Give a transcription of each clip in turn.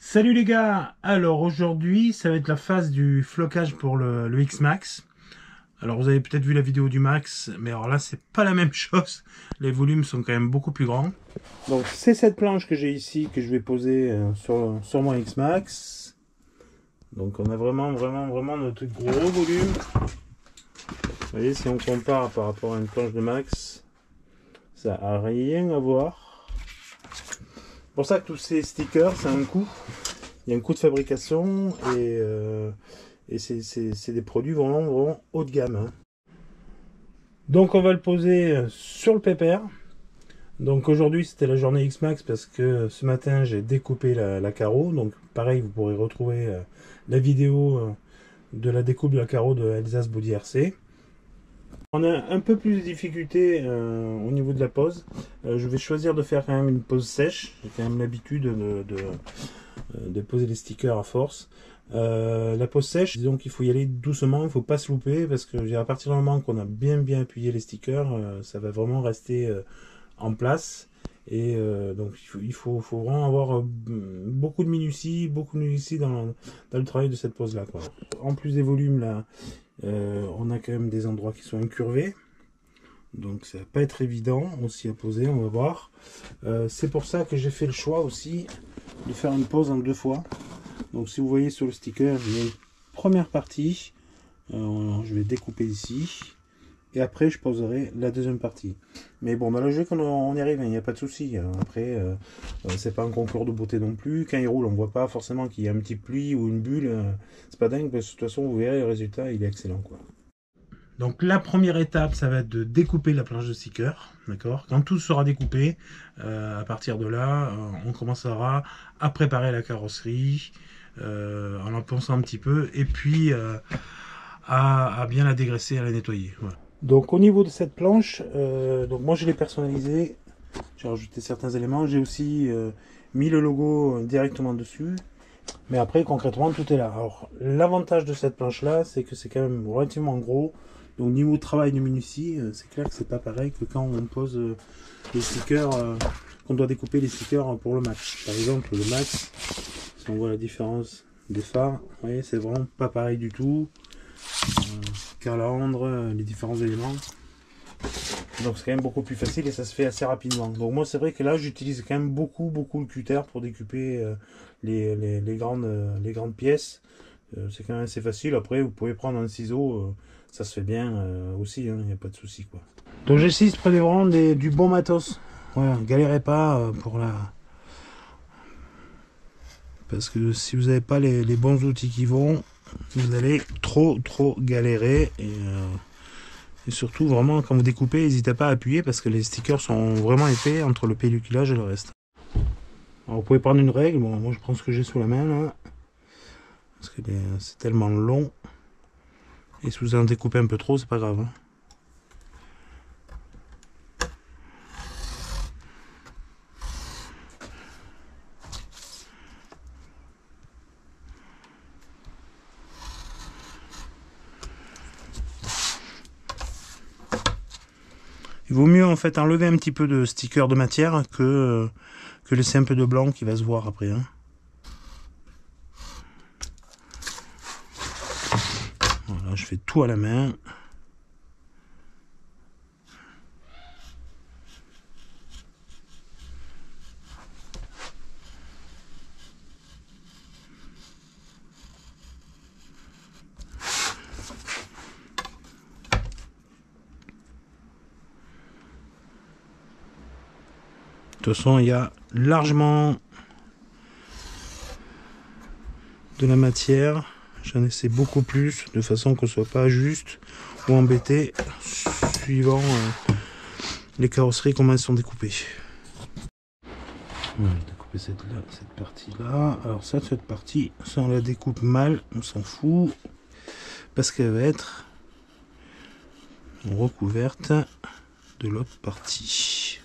Salut les gars, alors aujourd'hui ça va être la phase du flocage pour le X-Max. Alors vous avez peut-être vu la vidéo du Max, mais alors là c'est pas la même chose, les volumes sont quand même beaucoup plus grands. Donc c'est cette planche que j'ai ici que je vais poser sur mon X-Max. Donc on a vraiment notre gros volume. Vous voyez, si on compare par rapport à une planche de Max, ça a rien à voir. C'est pour ça que tous ces stickers, c'est un coût. Il y a un coût de fabrication et c'est des produits vraiment haut de gamme. Hein. Donc on va le poser sur le pépère. Donc aujourd'hui c'était la journée X-Max parce que ce matin j'ai découpé la carreau. Donc pareil, vous pourrez retrouver la vidéo de la découpe de la carreau de Elsace Body RC. On a un peu plus de difficulté au niveau de la pose. Je vais choisir de faire quand même une pose sèche. J'ai quand même l'habitude de poser les stickers à force. La pose sèche, disons qu'il faut y aller doucement, il ne faut pas se louper parce que à partir du moment qu'on a bien appuyé les stickers, ça va vraiment rester en place. Et donc il faut vraiment avoir beaucoup de minutie dans le travail de cette pose là, quoi. En plus des volumes là, on a quand même des endroits qui sont incurvés, donc ça va pas être évident aussi à poser, on va voir. C'est pour ça que j'ai fait le choix aussi de faire une pose en deux fois. Donc si vous voyez sur le sticker, il y a une première partie, je vais découper ici. Et après, je poserai la deuxième partie. Mais bon, dans la logique, on y arrive, il n'y a pas de souci. Après, c'est pas un concours de beauté non plus. Quand il roule, on voit pas forcément qu'il y a un petit pli ou une bulle. C'est pas dingue, parce que de toute façon, vous verrez, le résultat, il est excellent, quoi. Donc la première étape, ça va être de découper la planche de sticker. D'accord. Quand tout sera découpé, à partir de là, on commencera à préparer la carrosserie, en la pensant un petit peu, et puis à bien la dégraisser, à la nettoyer. Voilà. Donc au niveau de cette planche, donc moi je l'ai personnalisée, j'ai rajouté certains éléments, j'ai aussi mis le logo directement dessus, mais après concrètement tout est là. Alors l'avantage de cette planche là, c'est que c'est quand même relativement gros, donc au niveau travail de minutie, c'est clair que c'est pas pareil que quand on pose les stickers, qu'on doit découper les stickers pour le Max. Par exemple le Max, si on voit la différence des phares, vous voyez, c'est vraiment pas pareil du tout. Calandre, les différents éléments, donc c'est quand même beaucoup plus facile et ça se fait assez rapidement. Donc moi c'est vrai que là j'utilise quand même beaucoup le cutter pour découper les grandes pièces. C'est quand même assez facile. Après vous pouvez prendre un ciseau, ça se fait bien aussi, il n'y a pas de souci, quoi. Donc G6, prenez vraiment du bon matos, voilà, galérez pas pour la, parce que si vous n'avez pas les bons outils qui vont, vous allez trop galérer. Et surtout vraiment quand vous découpez, n'hésitez pas à appuyer parce que les stickers sont vraiment épais entre le pelliculage et le reste. Alors, vous pouvez prendre une règle, bon, moi je prends ce que j'ai sous la main là, parce que c'est tellement long, et si vous en découpez un peu trop, c'est pas grave. Hein. Il vaut mieux en fait enlever un petit peu de sticker de matière que laisser un peu de blanc qui va se voir après. Hein. Voilà, je fais tout à la main. De toute façon, il y a largement de la matière. J'en essaie beaucoup plus, de façon qu'on ne soit pas juste ou embêté, suivant les carrosseries, comment elles sont découpées. On va découper cette partie-là. Alors ça, cette partie, ça on la découpe mal, on s'en fout, parce qu'elle va être recouverte de l'autre partie.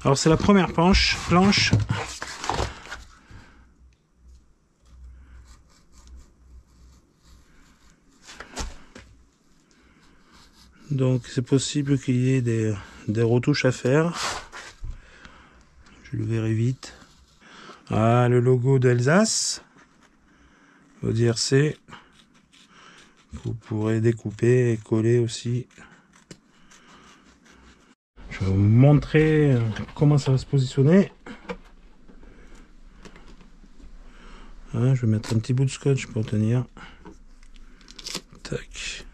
Alors c'est la première planche. Donc c'est possible qu'il y ait des retouches à faire. Je le verrai vite. Ah, le logo d'Alsace. Faut dire c'est. Vous pourrez découper et coller aussi. Je vais vous montrer comment ça va se positionner. Hein, je vais mettre un petit bout de scotch pour tenir. Tac.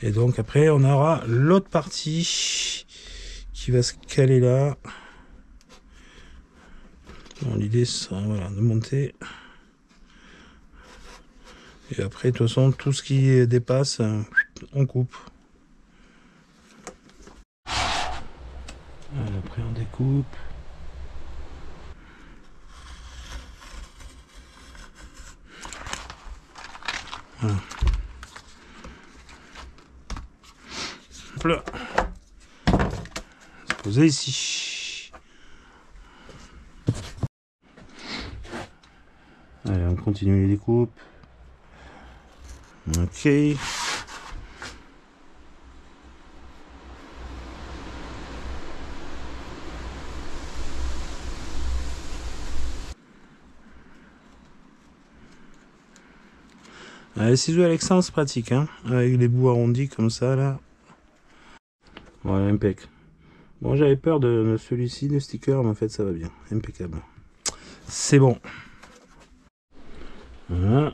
Et donc après on aura l'autre partie qui va se caler là. Bon, l'idée sera voilà, de monter. Et après de toute façon tout ce qui dépasse on coupe. Voilà, après on découpe. Voilà. Là. Se poser ici. Allez, on continue les découpes. Ok. Les ciseaux Alexandre, c'est pratique, hein, avec les bouts arrondis comme ça là. Voilà, impeccable. Bon, j'avais peur de celui-ci, de sticker, mais en fait ça va bien, impeccable. C'est bon. Voilà.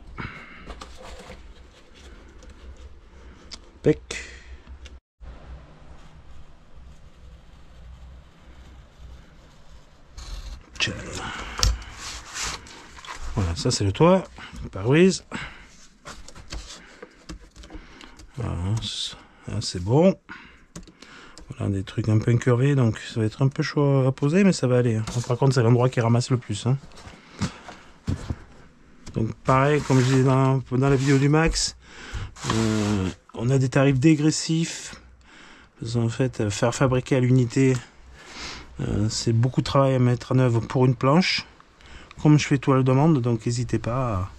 Pec. Voilà, ça c'est le toit, le pare-brise. Voilà, c'est bon. Voilà, des trucs un peu incurvés, donc ça va être un peu chaud à poser, mais ça va aller. Par contre, c'est l'endroit qui ramasse le plus. Hein. Donc pareil, comme je disais dans la vidéo du Max, on a des tarifs dégressifs. Parce qu'en fait, faire fabriquer à l'unité, c'est beaucoup de travail à mettre en œuvre pour une planche. Comme je fais tout à la demande, donc n'hésitez pas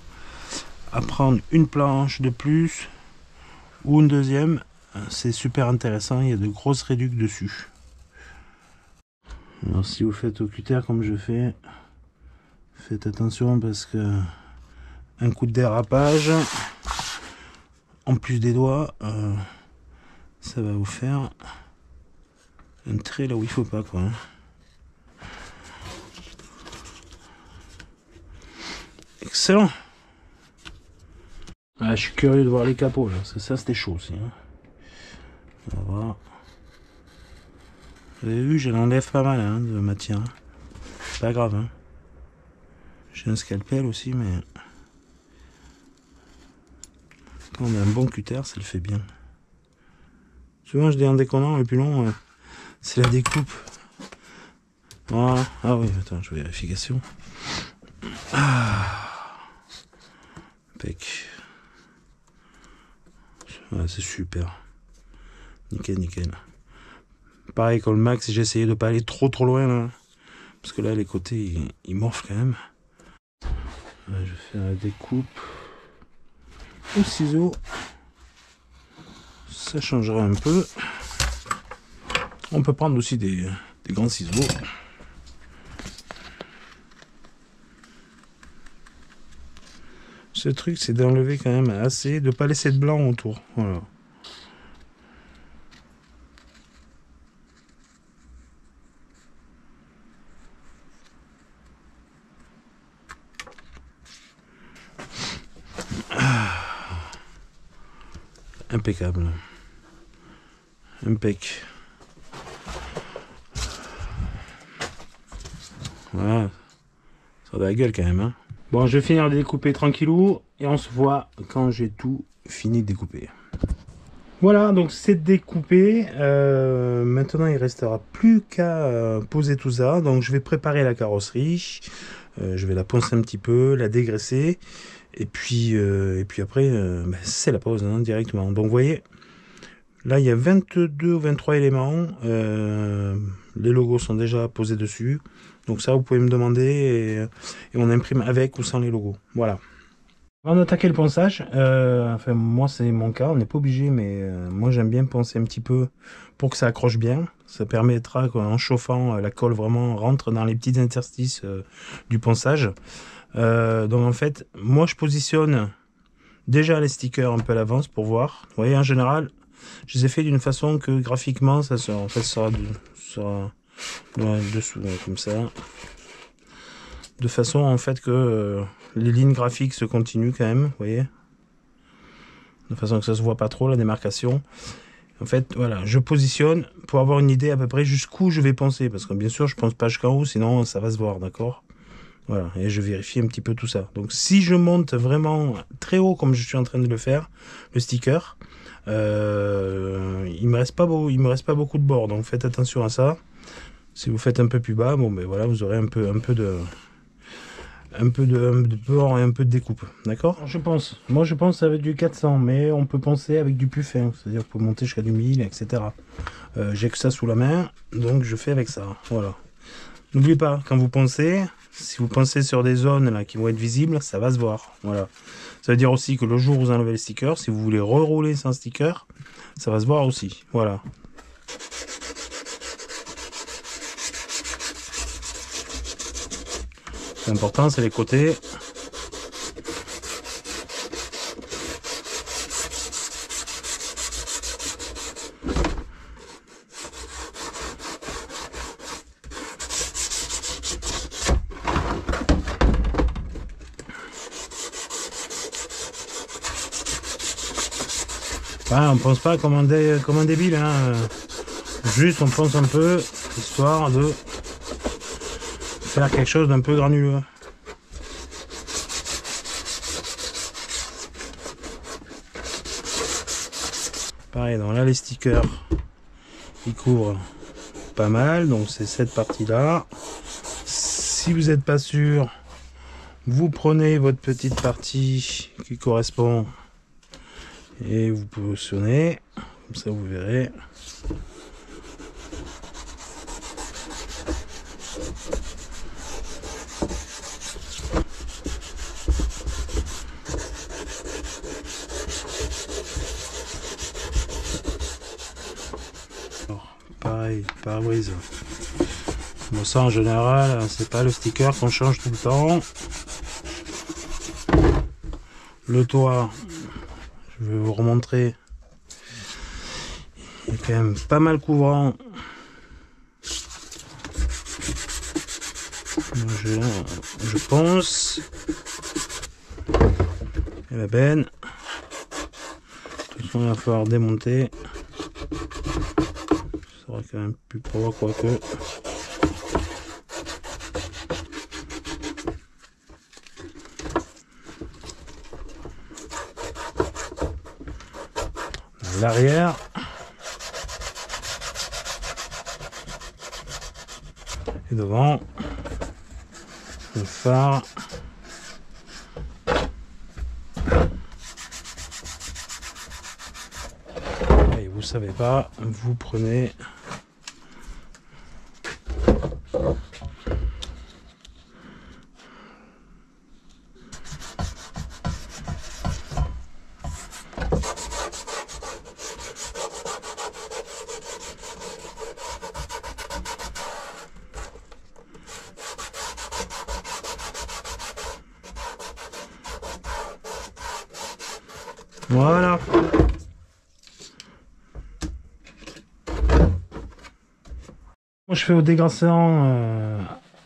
à prendre une planche de plus ou une deuxième. C'est super intéressant, il y a de grosses réductions dessus. Alors si vous faites au cutter comme je fais, faites attention parce que un coup de dérapage, en plus des doigts, ça va vous faire un trait là où il faut pas quoi. Excellent. Ah, je suis curieux de voir les capots là, parce que ça c'était chaud aussi. Hein. On va voir. Vous avez vu, je l'enlève pas mal hein, de matière. C'est pas grave. Hein. J'ai un scalpel aussi, mais quand on a un bon cutter, ça le fait bien. Souvent je dis en déconnant, le plus long, c'est la découpe. Voilà. Ah oui, attends, je vais vérification. Ah. Impec. Ouais, c'est super. Nickel, nickel. Pareil que le max, j'ai essayé de pas aller trop loin là. Parce que là, les côtés, ils morflent quand même. Je vais faire la découpe au ciseau. Ça changera un peu. On peut prendre aussi des grands ciseaux. Ce truc, c'est d'enlever quand même assez, de ne pas laisser de blanc autour. Voilà. Impeccable. Impec. Voilà. Ça a de la gueule quand même. Hein. Bon, je vais finir de découper tranquillou. Et on se voit quand j'ai tout fini de découper. Voilà, donc c'est découpé. Maintenant, il restera plus qu'à poser tout ça. Donc, je vais préparer la carrosserie. Je vais la poncer un petit peu, la dégraisser. Et puis après, c'est la pose hein, directement. Donc, vous voyez, là, il y a 22 ou 23 éléments. Les logos sont déjà posés dessus. Donc ça, vous pouvez me demander et on imprime avec ou sans les logos. Voilà. Avant d'attaquer le ponçage, enfin moi c'est mon cas, on n'est pas obligé, mais moi j'aime bien poncer un petit peu pour que ça accroche bien. Ça permettra qu'en chauffant, la colle vraiment rentre dans les petits interstices du ponçage. Donc en fait, moi je positionne déjà les stickers un peu à l'avance pour voir. Vous voyez, en général, je les ai fait d'une façon que graphiquement, ça sera, en fait, sera dessous, comme ça. De façon en fait que les lignes graphiques se continuent quand même, vous voyez. De façon que ça se voit pas trop la démarcation. En fait, voilà, je positionne pour avoir une idée à peu près jusqu'où je vais poncer. Parce que bien sûr, je pense pas jusqu'en haut, sinon ça va se voir, d'accord. Voilà, et je vérifie un petit peu tout ça. Donc si je monte vraiment très haut comme je suis en train de le faire, le sticker, il me reste pas beaucoup de bords, donc faites attention à ça. Si vous faites un peu plus bas, bon ben voilà, vous aurez un peu de bord et un peu de découpe, d'accord. Moi je pense avec du 400, mais on peut penser avec du plus fin, c'est-à-dire qu'on peut monter jusqu'à du 1000, etc. J'ai que ça sous la main, donc je fais avec ça, voilà. N'oubliez pas, quand vous pensez, si vous pensez sur des zones là qui vont être visibles, ça va se voir, voilà. Ça veut dire aussi que le jour où vous enlevez les stickers, si vous voulez rerouler sans sticker, ça va se voir aussi, voilà. L'important c'est les côtés. Enfin, on pense pas comme un débile, hein. Juste on pense un peu, histoire de faire quelque chose d'un peu granuleux. Pareil, donc là les stickers ils couvrent pas mal, donc c'est cette partie là. Si vous n'êtes pas sûr, vous prenez votre petite partie qui correspond et vous positionnez, comme ça vous verrez. Pareil, pare-brise. Bon, ça en général, c'est pas le sticker qu'on change tout le temps. Le toit, je vais vous remontrer. Il est quand même pas mal couvrant. Je pense. Et la benne. De toute façon, il va falloir démonter. Ça sera quand même plus propre, quoique. L'arrière. Et devant, le phare. Et vous savez pas, vous prenez voilà. Moi je fais au dégraissant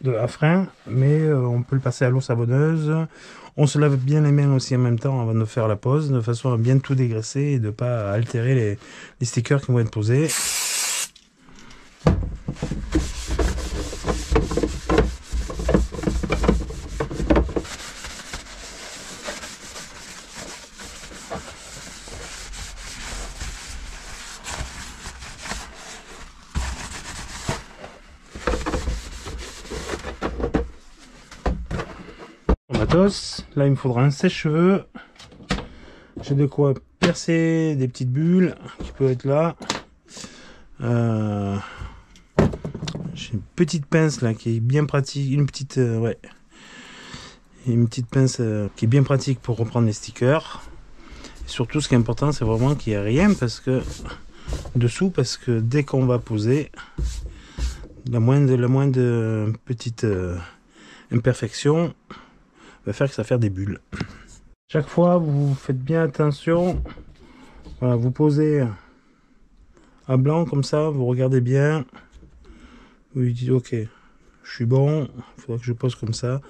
à frein, mais on peut le passer à l'eau savonneuse. On se lave bien les mains aussi en même temps avant de faire la pose, de façon à bien tout dégraisser et de ne pas altérer les stickers qui vont être posés. Matos. Là il me faudra un sèche-cheveux. J'ai de quoi percer des petites bulles qui peuvent être là. J'ai une petite pince là qui est bien pratique, une petite pince qui est bien pratique pour reprendre les stickers. Et surtout ce qui est important c'est vraiment qu'il n'y ait rien dessous parce que dès qu'on va poser la moindre petite imperfection va faire que ça va faire des bulles. Chaque fois vous faites bien attention. Voilà, vous posez à blanc comme ça, vous regardez bien, vous lui dites ok, je suis bon, il faudra que je pose comme ça,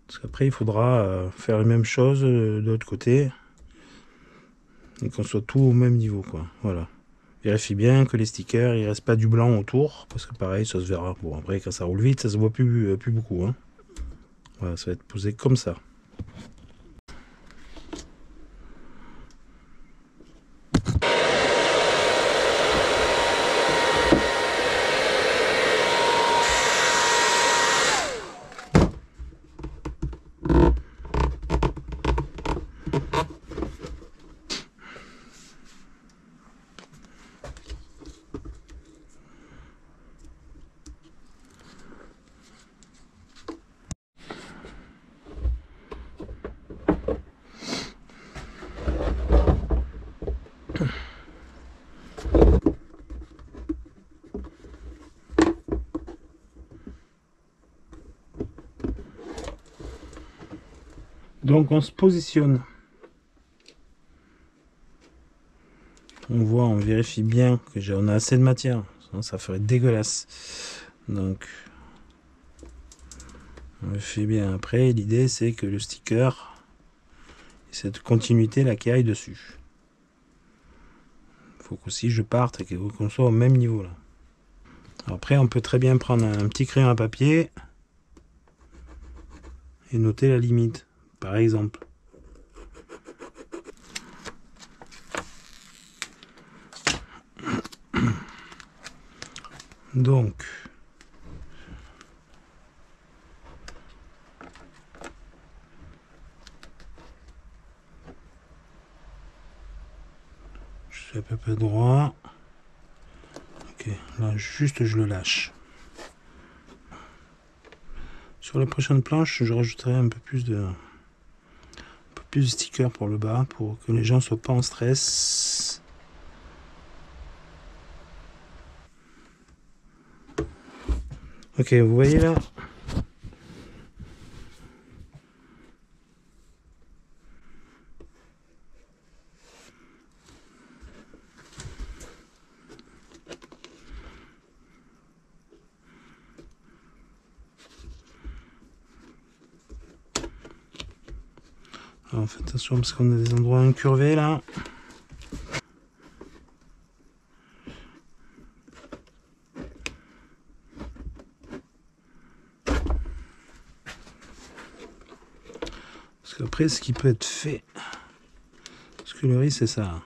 parce qu'après il faudra faire la même chose de l'autre côté, et qu'on soit tout au même niveau quoi. Voilà. Vérifie bien que les stickers il reste pas du blanc autour, parce que pareil ça se verra. Bon après quand ça roule vite ça se voit plus beaucoup. Hein. Voilà, ça va être posé comme ça. Donc on se positionne. On voit, on vérifie bien que on a assez de matière. Sinon, ça ferait dégueulasse. Donc on fait bien. Après, l'idée c'est que le sticker, cette continuité là qui aille dessus. Il faut qu'aussi je parte et qu'on soit au même niveau là. Après, on peut très bien prendre un petit crayon à papier et noter la limite, par exemple. Donc, je suis à peu près droit. Ok, là juste je le lâche. Sur la prochaine planche, je rajouterai un peu plus de stickers pour le bas pour que les gens soient pas en stress. Ok, vous voyez là. Alors, faites attention parce qu'on a des endroits incurvés là. Parce qu'après, ce qui peut être fait, parce que le risque c'est ça,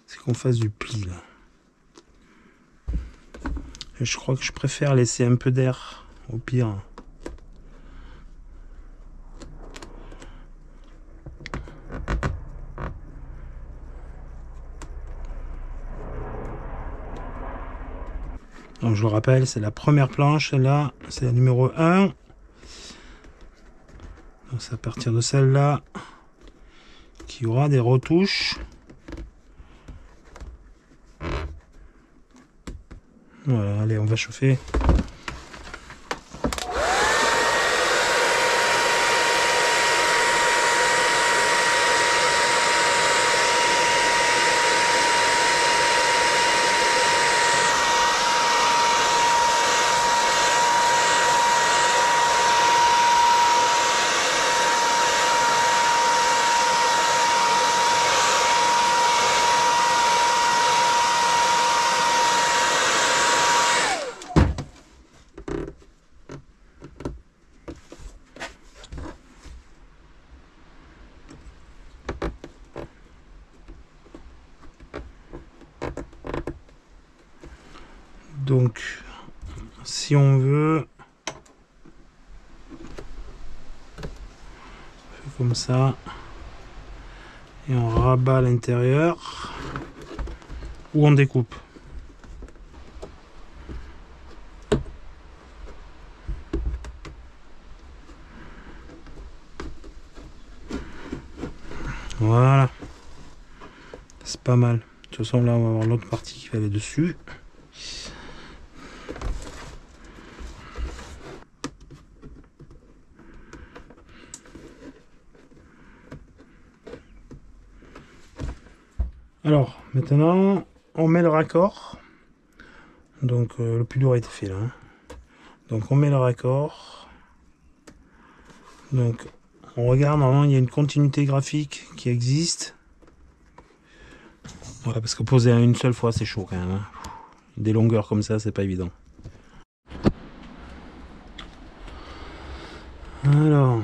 c'est qu'on fasse du pli là. Je crois que je préfère laisser un peu d'air, au pire. Donc je le rappelle, c'est la première planche, celle-là, c'est la numéro 1. Donc c'est à partir de celle-là qu'il y aura des retouches. Voilà, allez, on va chauffer. Donc, si on veut, on fait comme ça, et on rabat l'intérieur, ou on découpe. Voilà, c'est pas mal. De toute façon, là, on va avoir l'autre partie qui va aller dessus. Alors, maintenant, on met le raccord. Donc, le plus dur a été fait là. Hein. Donc, on met le raccord. Donc, on regarde, normalement, il y a une continuité graphique qui existe. Ouais, parce que poser à une seule fois, c'est chaud quand même. Hein. Des longueurs comme ça, c'est pas évident. Alors...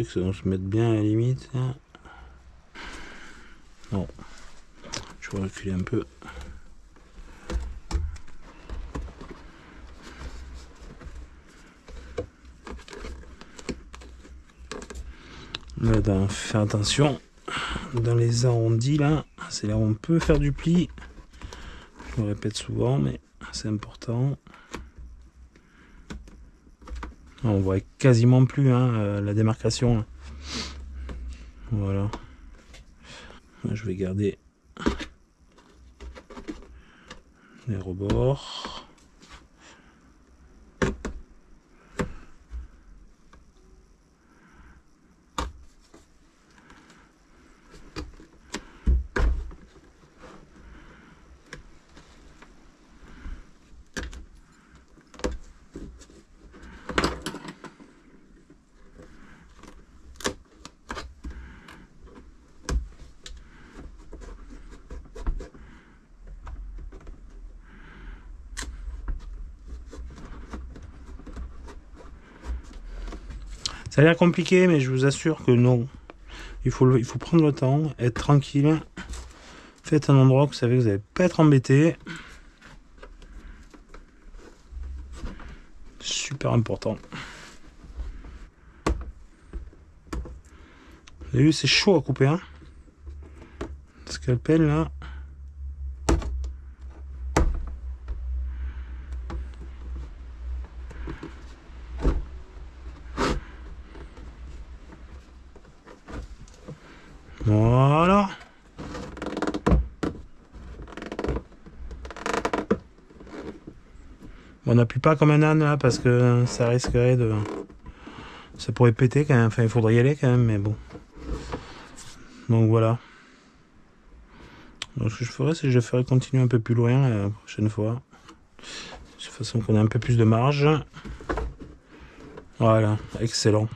ça va se mettre bien à la limite. Hein. Non. Je vais reculer un peu. Là, faire attention dans les arrondis là, c'est là où on peut faire du pli. Je le répète souvent, mais c'est important. On voit quasiment plus hein, la démarcation. Là. Voilà. Je vais garder les rebords. Ça a l'air compliqué, mais je vous assure que non. Il faut prendre le temps, être tranquille. Faites un endroit où vous savez que vous n'allez pas être embêté. Super important. Vous avez vu, c'est chaud à couper. Hein, le scalpel là. Voilà. On n'appuie pas comme un âne là parce que ça risquerait de... Ça pourrait péter quand même. Enfin, il faudrait y aller quand même, mais bon. Donc voilà. Donc, ce que je ferai, c'est que je ferai continuer un peu plus loin la prochaine fois. De façon qu'on ait un peu plus de marge. Voilà, excellent.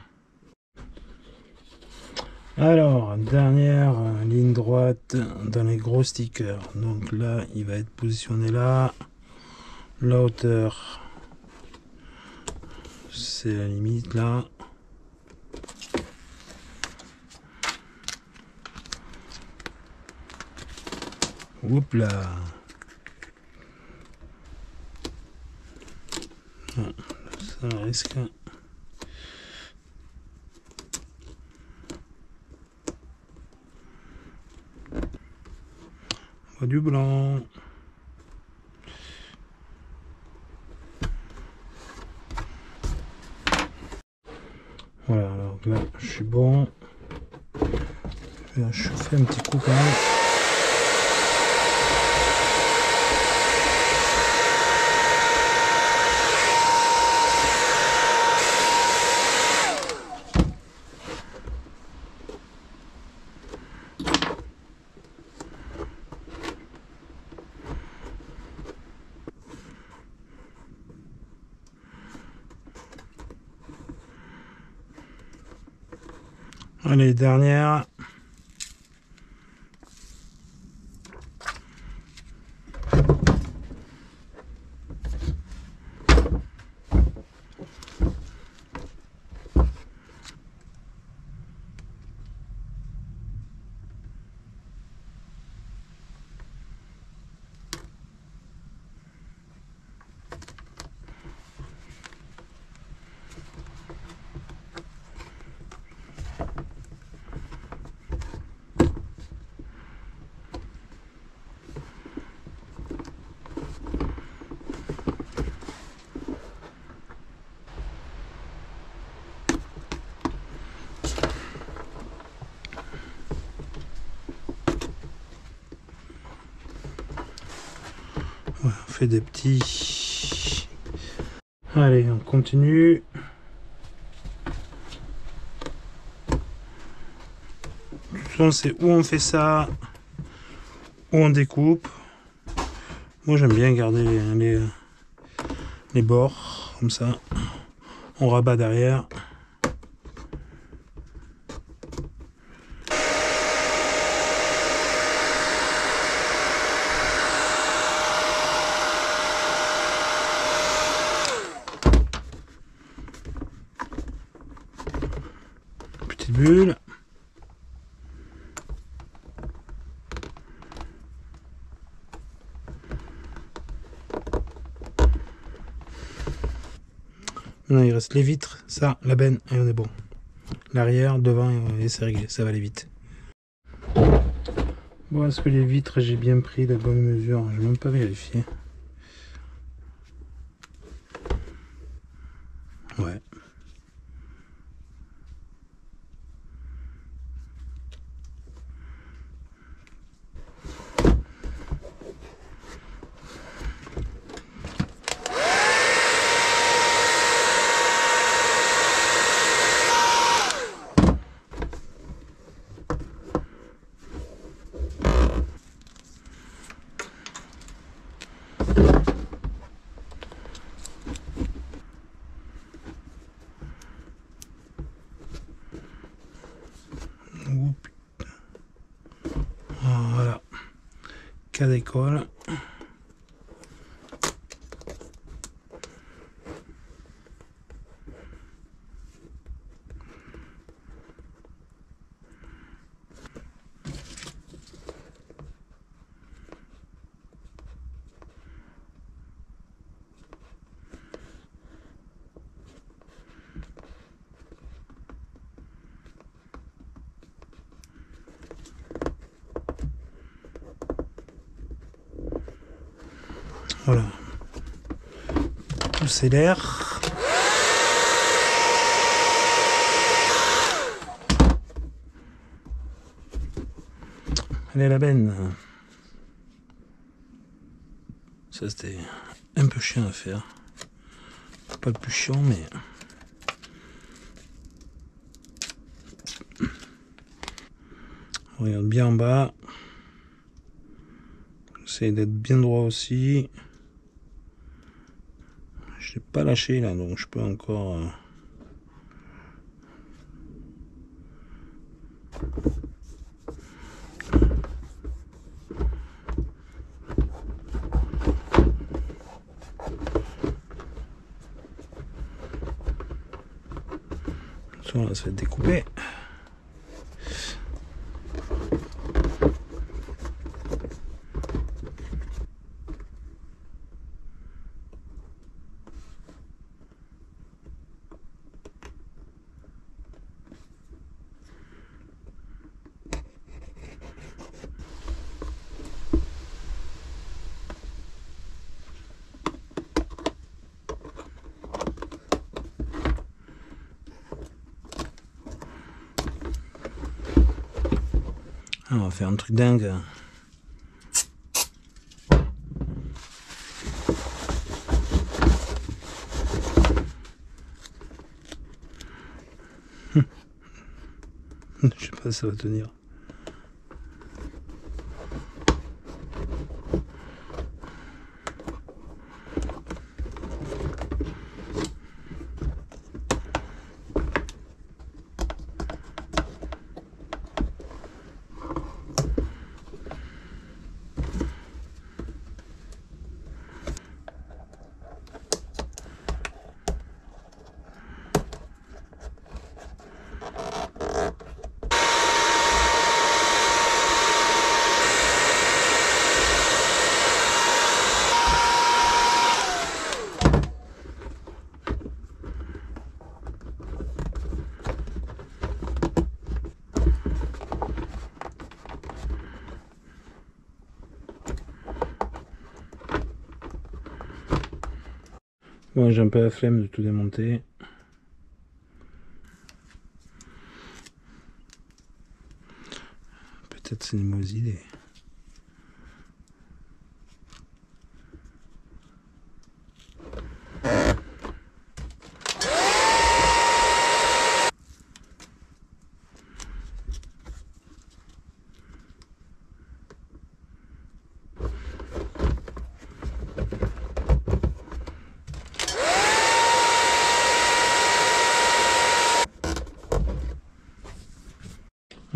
Alors, dernière ligne droite dans les gros stickers. Donc là, il va être positionné là. La hauteur, c'est la limite là. Oups là. Non, ça risque. On voit du blanc. Voilà, alors là je suis bon. Je vais chauffer un petit coup quand même. Allez, dernière. On fait des petits. Allez, on continue. De toute façon, c'est où on fait ça, où on découpe. Moi, j'aime bien garder les bords comme ça. On rabat derrière. Petite bulle. Maintenant, il reste les vitres, ça, la benne, et on est bon. L'arrière, devant, et c'est réglé, ça va aller vite. Bon, est-ce que les vitres, j'ai bien pris la bonne mesure? Je n'ai même pas vérifié. Ouais. Voilà, cas d'école. Voilà, pousser l'air. Allez, la benne. Ça, c'était un peu chiant à faire. Pas le plus chiant, mais... On regarde bien en bas. J'essaie d'être bien droit aussi. Je n'ai pas lâché là, donc je peux encore... Ça va être découpé. Ah, on va faire un truc dingue. Je sais pas si ça va tenir. Moi j'ai un peu la flemme de tout démonter. Peut-être c'est une mauvaise idée.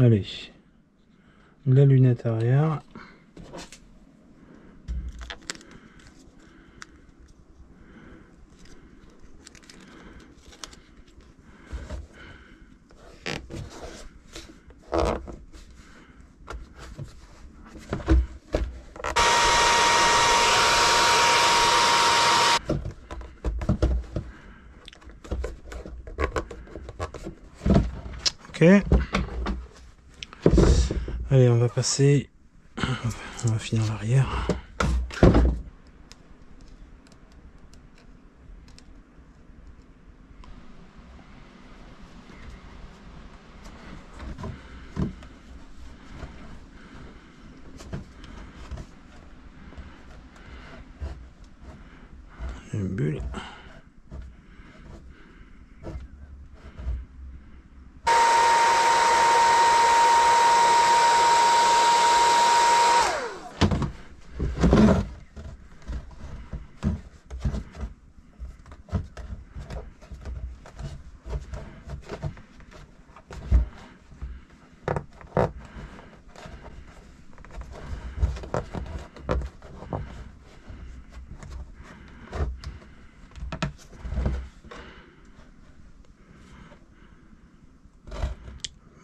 Allez, la lunette arrière. Ok. Allez, on va passer. On va finir l'arrière. Une bulle.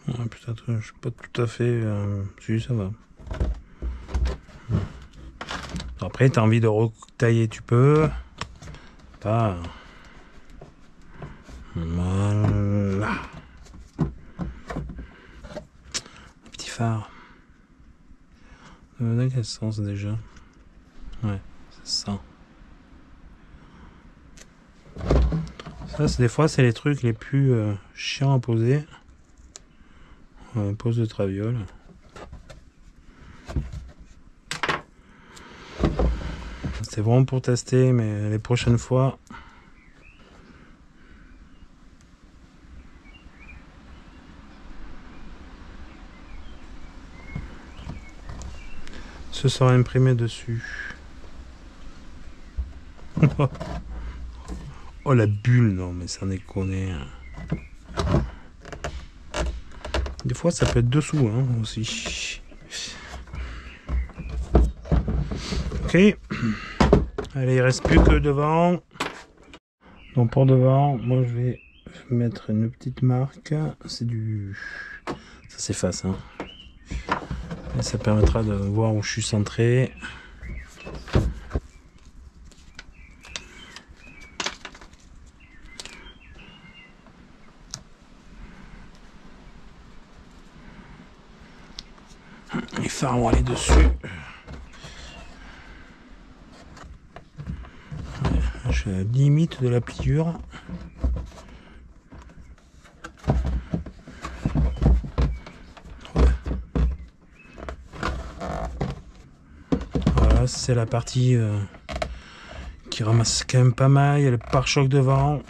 Ouais, peut-être, je suis pas tout à fait. Si, ça va. Après, t'as envie de retailler, tu peux. Pas. Voilà. Petit phare. Dans quel sens déjà? Ouais, c'est ça. Ça, c'est des fois, c'est les trucs les plus chiants à poser. Ouais, pose de traviole. C'est vraiment pour tester, mais les prochaines fois. Ce sera imprimé dessus. Oh la bulle, non mais ça déconne. Des fois ça peut être dessous hein, aussi. Ok. Allez, il reste plus que devant. Donc pour devant, moi je vais mettre une petite marque. C'est du... Ça s'efface hein. Et ça permettra de voir où je suis centré. Les phares vont aller dessus. Je suis à la limite de la pliure. Ouais. Voilà, c'est la partie qui ramasse quand même pas mal. Il y a le pare-choc devant.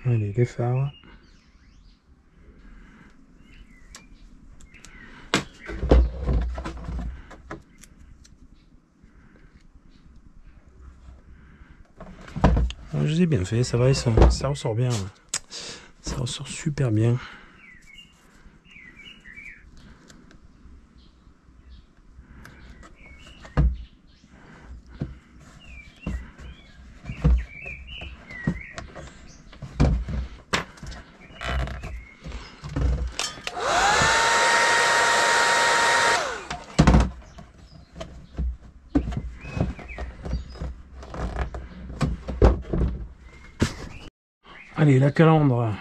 Allez, les phares. Je les ai bien fait, ça va, ça ressort bien. Ça ressort super bien. Allez, la calandre.